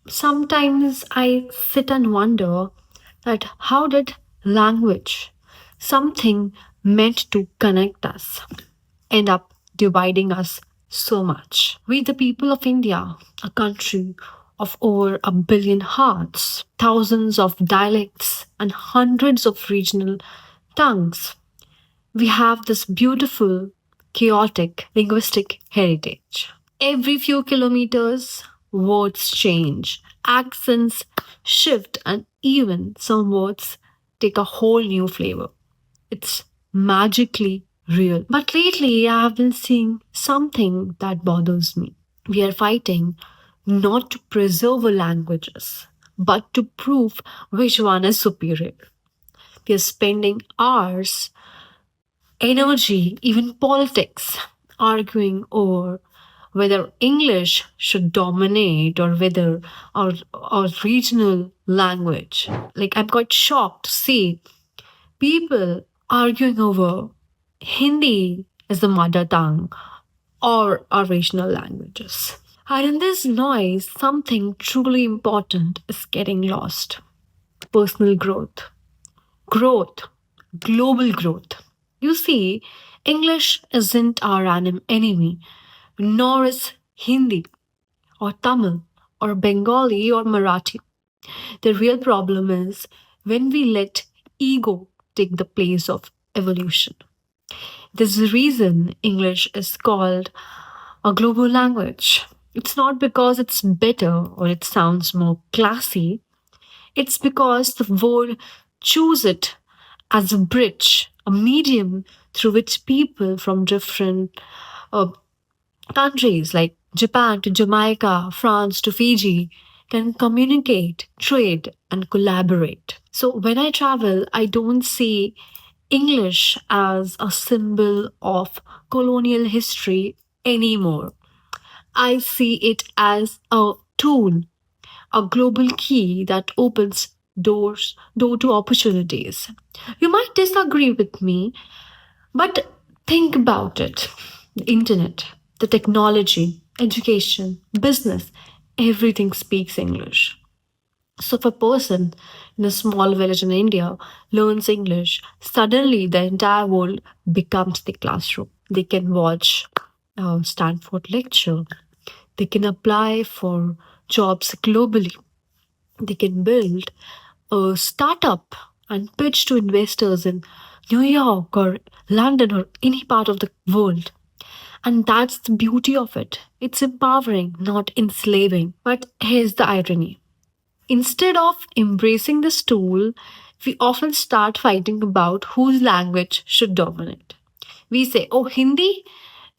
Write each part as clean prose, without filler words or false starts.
Sometimes I sit and wonder that how did language, something meant to connect us, end up dividing us so much? We, the people of India, a country of over a billion hearts, thousands of dialects, and hundreds of regional tongues, we have this beautiful, chaotic linguistic heritage. Every few kilometers, words change, accents shift, and even some words take a whole new flavor. It's magically real. But lately, I have been seeing something that bothers me. We are fighting not to preserve our languages, but to prove which one is superior. We are spending hours, energy, even politics arguing over whether English should dominate or whether our regional language. Like, I'm quite shocked to see people arguing over Hindi as the mother tongue or our regional languages. And in this noise, something truly important is getting lost: personal growth. Growth, global growth. You see, English isn't our enemy, nor is Hindi or Tamil or Bengali or Marathi. The real problem is when we let ego take the place of evolution. There's a reason English is called a global language. It's not because it's better or it sounds more classy. It's because the world choose it as a bridge, a medium through which people from different uh, countries like Japan to Jamaica, France to Fiji can communicate, trade, and collaborate. So when I travel, I don't see English as a symbol of colonial history anymore. I see it as a tool, a global key that opens door to opportunities. You might disagree with me, but think about it. The internet, the technology, education, business, everything speaks English. So if a person in a small village in India learns English, suddenly the entire world becomes the classroom. They can watch a Stanford lecture. They can apply for jobs globally. They can build a startup and pitch to investors in New York or London or any part of the world. And that's the beauty of it. It's empowering, not enslaving. But here's the irony: instead of embracing this tool, we often start fighting about whose language should dominate. We say, oh, Hindi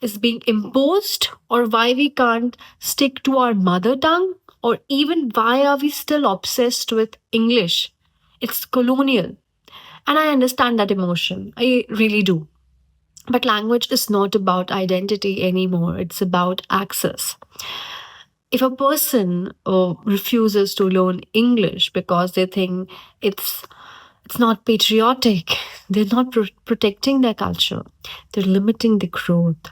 is being imposed, or why we can't stick to our mother tongue, or even why are we still obsessed with English? It's colonial. And I understand that emotion. I really do. But language is not about identity anymore, it's about access. If a person refuses to learn English because they think it's not patriotic, they're not protecting their culture, they're limiting the growth.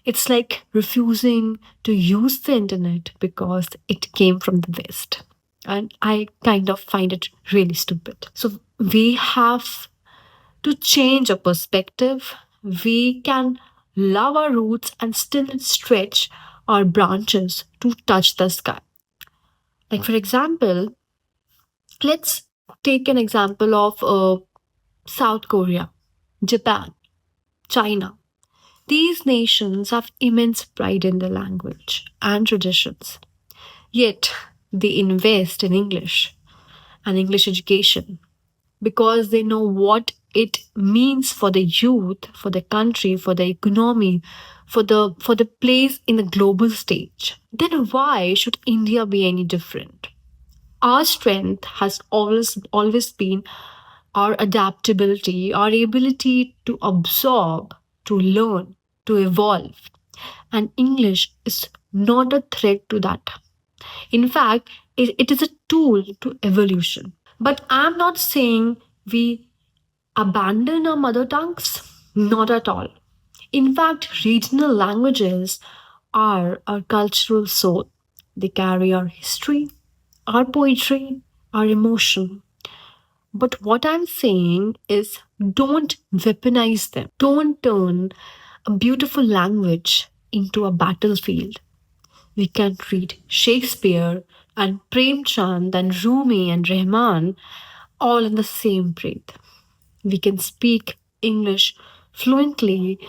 It's like refusing to use the internet because it came from the West. And I kind of find it really stupid. So we have to change our perspective. We can love our roots and still stretch our branches to touch the sky. Like, for example, let's take an example of South Korea, Japan, China. These nations have immense pride in their language and traditions, yet they invest in English and English education because they know what it means for the youth, for the country, for the economy, for the place in the global stage. Then why should India be any different? Our strength has always been our adaptability, our ability to absorb, to learn, to evolve. And English is not a threat to that. In fact, it is a tool to evolution. But I'm not saying we abandon our mother tongues, not at all. In fact, regional languages are our cultural soul. They carry our history, our poetry, our emotion. But what I'm saying is don't weaponize them. Don't turn a beautiful language into a battlefield. We can read Shakespeare and Prem Chand and Rumi and Rahman all in the same breath. We can speak English fluently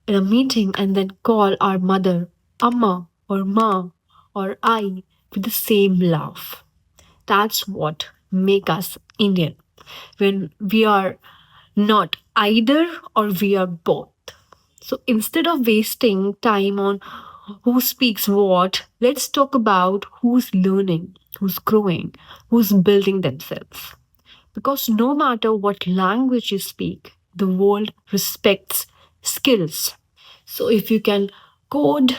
in a meeting and then call our mother Amma or Ma or I with the same laugh. That's what make us Indian. When we are not either or we are both. So instead of wasting time on who speaks what, let's talk about who's learning, who's growing, who's building themselves. Because no matter what language you speak, the world respects skills. So if you can code,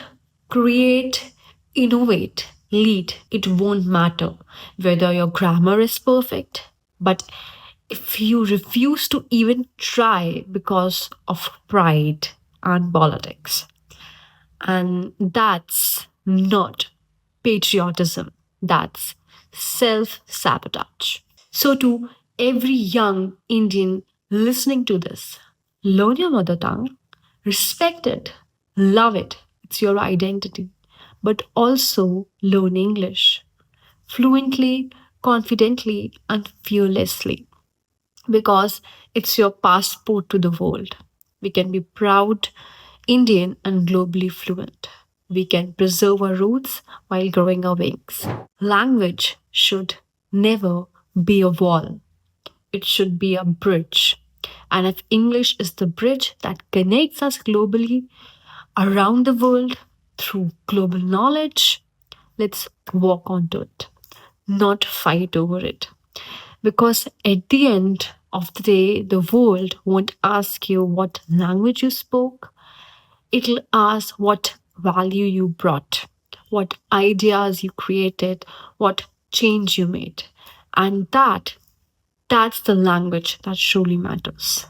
create, innovate, lead, it won't matter whether your grammar is perfect. But if you refuse to even try because of pride and politics, and that's not patriotism, that's self sabotage. So, to every young Indian listening to this, learn your mother tongue, respect it, love it, it's your identity, but also learn English fluently, confidently, and fearlessly because it's your passport to the world. We can be proud Indian and globally fluent. We can preserve our roots while growing our wings. Language should never be a wall, it should be a bridge. And if English is the bridge that connects us globally around the world through global knowledge, let's walk onto it, not fight over it. Because at the end of the day, the world won't ask you what language you spoke, it'll ask what value you brought, what ideas you created, what change you made. And that's the language that truly matters.